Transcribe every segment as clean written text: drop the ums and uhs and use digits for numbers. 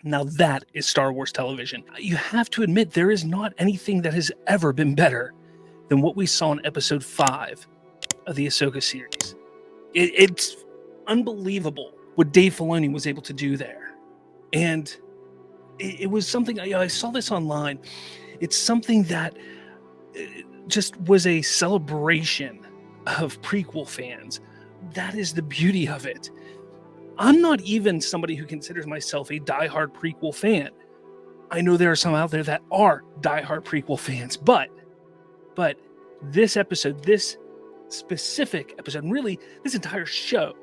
Now that is Star Wars television. You have to admit, there is not anything that has ever been better than what we saw in episode 5 of the Ahsoka series. It's unbelievable what Dave Filoni was able to do there. And it was something, I saw this online. It's something that just was a celebration of prequel fans. That is the beauty of it. I'm not even somebody who considers myself a diehard prequel fan. I know there are some out there that are diehard prequel fans, but this episode, this specific episode, and really this entire show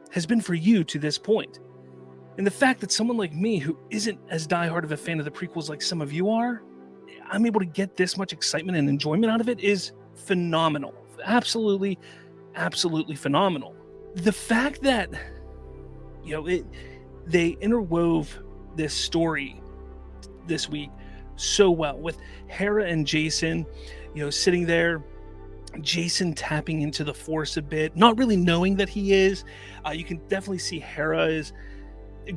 has been for you to this point. And the fact that someone like me, who isn't as diehard of a fan of the prequels like some of you are, I'm able to get this much excitement and enjoyment out of it is phenomenal. Absolutely, absolutely phenomenal. The fact that, they interwove this story this week so well with Hera and Jason, sitting there, Jason tapping into the Force a bit, not really knowing that he is. You can definitely see Hera is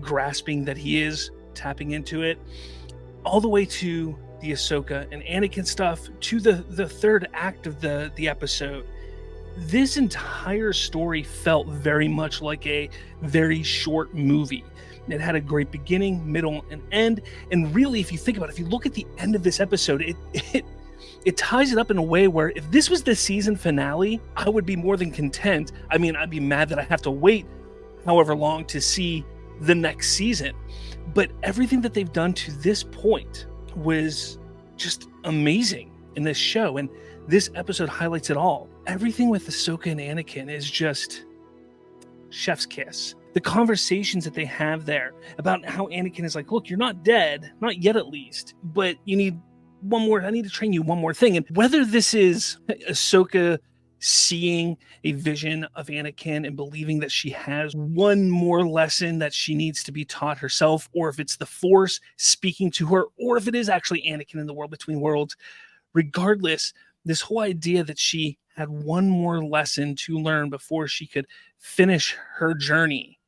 grasping that he is tapping into it, all the way to the Ahsoka and Anakin stuff, to the third act of the episode. This entire story felt very much like a very short movie. It had a great beginning, middle, and end. And really, if you think about it, if you look at the end of this episode, it ties it up in a way where if this was the season finale, I would be more than content. I mean, I'd be mad that I have to wait however long to see the next season. But everything that they've done to this point was just amazing in this show. And this episode highlights it all. Everything with Ahsoka and Anakin is just chef's kiss. The conversations that they have there about how Anakin is like, look, you're not dead, not yet at least, but you need I need to train you one more thing. And whether this is Ahsoka seeing a vision of Anakin and believing that she has one more lesson that she needs to be taught herself, or if it's the Force speaking to her, or if it is actually Anakin in the world between worlds, regardless, this whole idea that she had one more lesson to learn before she could finish her journey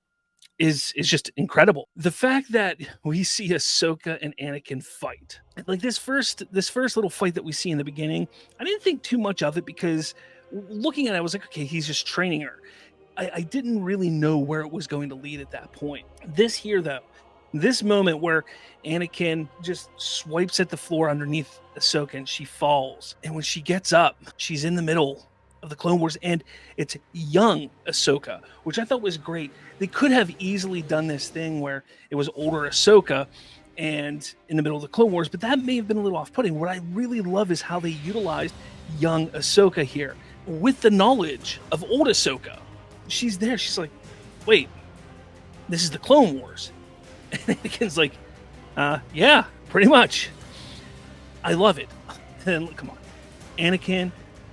is just incredible. The fact that we see Ahsoka and Anakin fight, like this first little fight that we see in the beginning, I didn't think too much of it because looking at it, I was like, okay, he's just training her. I didn't really know where it was going to lead at that point. This moment where Anakin just swipes at the floor underneath Ahsoka and she falls. And when she gets up, she's in the middle of the Clone Wars, and it's young Ahsoka, which I thought was great. They could have easily done this thing where it was older Ahsoka and in the middle of the Clone Wars, but that may have been a little off-putting. What I really love is how they utilized young Ahsoka here with the knowledge of old Ahsoka. She's there. She's like, wait, this is the Clone Wars. And Anakin's like, yeah, pretty much. I love it. And come on, Anakin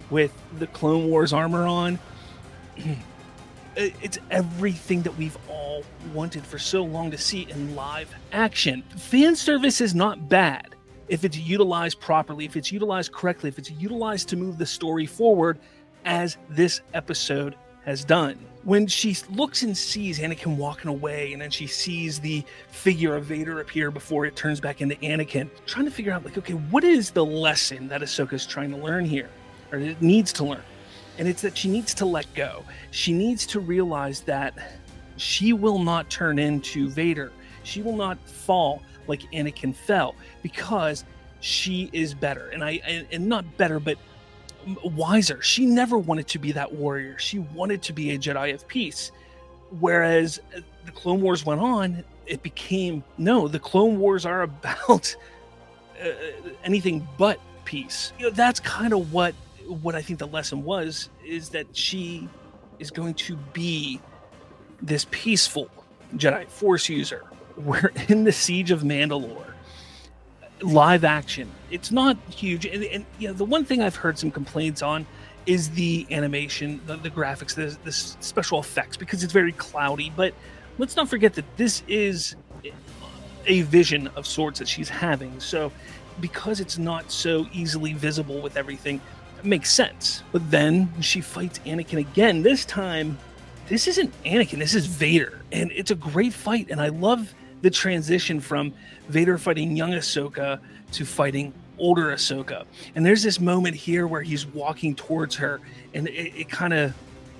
with the Clone Wars armor on. It's everything that we've all wanted for so long to see in live action. Fan service is not bad if it's utilized properly, if it's utilized correctly, if it's utilized to move the story forward, as this episode has done. When she looks and sees Anakin walking away, and then she sees the figure of Vader appear before it turns back into Anakin, trying to figure out, like, okay, what is the lesson that Ahsoka's trying to learn here, or it needs to learn? And it's that she needs to let go. She needs to realize that she will not turn into Vader. She will not fall like Anakin fell, because she is better. And not better, but wiser. She never wanted to be that warrior. She wanted to be a Jedi of peace. Whereas the Clone Wars went on, it became, no, the Clone Wars are about anything but peace. That's kind of what I think the lesson was, is that she is going to be this peaceful Jedi Force user. We're in the Siege of Mandalore. Live action, it's not huge, and the one thing I've heard some complaints on is the animation, the graphics, the special effects, because it's very cloudy. But let's not forget that this is a vision of sorts that she's having, so because it's not so easily visible with everything, it makes sense. But then she fights Anakin again. This time, this isn't Anakin, this is Vader, and it's a great fight. And I love the transition from Vader fighting young Ahsoka to fighting older Ahsoka. And there's this moment here where he's walking towards her, and it kind of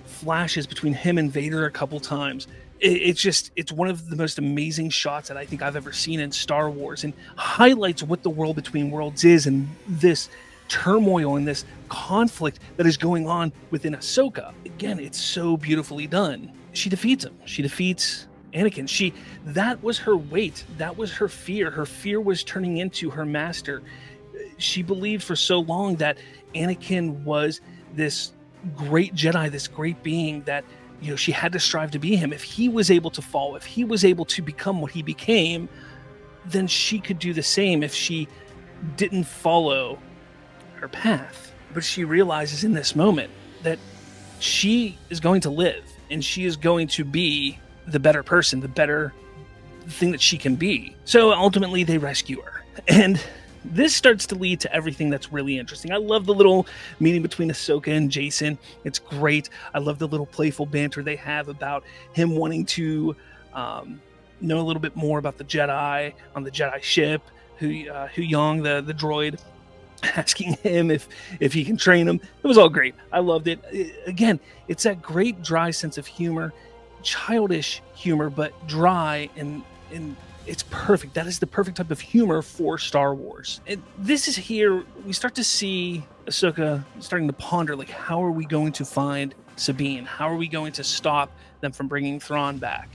flashes between him and Vader a couple times. It's one of the most amazing shots that I think I've ever seen in Star Wars, and highlights what the world between worlds is, and this turmoil and this conflict that is going on within Ahsoka. Again, it's so beautifully done. She defeats him. She defeats Anakin. That was her weight. That was her fear. Her fear was turning into her master. She believed for so long that Anakin was this great Jedi, this great being that, she had to strive to be him. If he was able to fall, if he was able to become what he became, then she could do the same if she didn't follow her path. But she realizes in this moment that she is going to live, and she is going to be the better person, the better thing that she can be. So ultimately they rescue her, and this starts to lead to everything that's really interesting. I love the little meeting between Ahsoka and Jason. It's great. I love the little playful banter they have about him wanting to know a little bit more about the Jedi on the Jedi ship, Hu Yang, the droid, asking him if he can train him. It was all great. I loved it. Again, it's that great dry sense of humor, childish humor, but dry, and it's perfect. That is the perfect type of humor for Star Wars. And this is here, we start to see Ahsoka starting to ponder, like, how are we going to find Sabine? How are we going to stop them from bringing Thrawn back?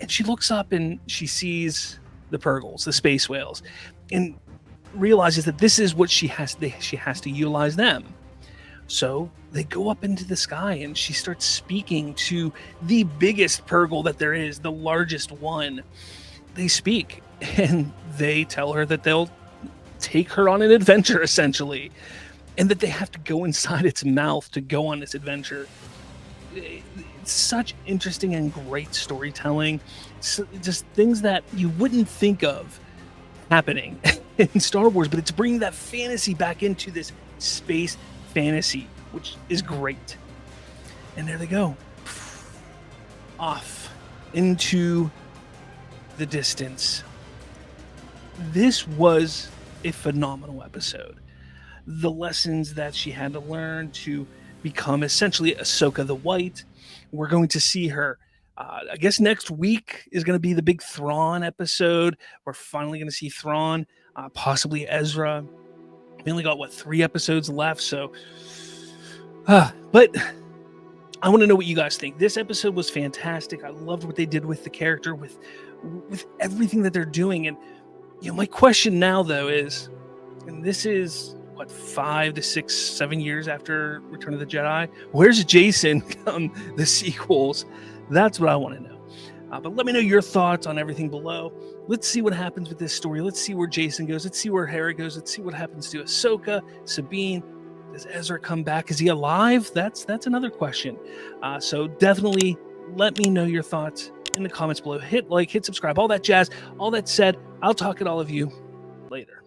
And she looks up and she sees the Purgles, the space whales, and realizes that this is what she has to utilize them. So they go up into the sky, and she starts speaking to the biggest Purgle that there is, the largest one. They speak, and they tell her that they'll take her on an adventure, essentially, and that they have to go inside its mouth to go on this adventure. It's such interesting and great storytelling. It's just things that you wouldn't think of happening in Star Wars, but it's bringing that fantasy back into this space fantasy, which is great. And there they go, off into the distance. This was a phenomenal episode. The lessons that she had to learn to become essentially Ahsoka the White. We're going to see her. I guess next week is going to be the big Thrawn episode. We're finally going to see Thrawn, possibly Ezra. We only got 3 episodes left, so. But I want to know what you guys think. This episode was fantastic. I loved what they did with the character, with everything that they're doing. And my question now, though, is, and this is 5 to 6, 7 years after Return of the Jedi, where's Jason come the sequels? That's what I want to know. But let me know your thoughts on everything below. Let's see what happens with this story. Let's see where Jason goes. Let's see where Hera goes. Let's see what happens to Ahsoka, Sabine. Does Ezra come back? Is he alive? That's another question. So definitely let me know your thoughts in the comments below. Hit like, hit subscribe, all that jazz. All that said, I'll talk at all of you later.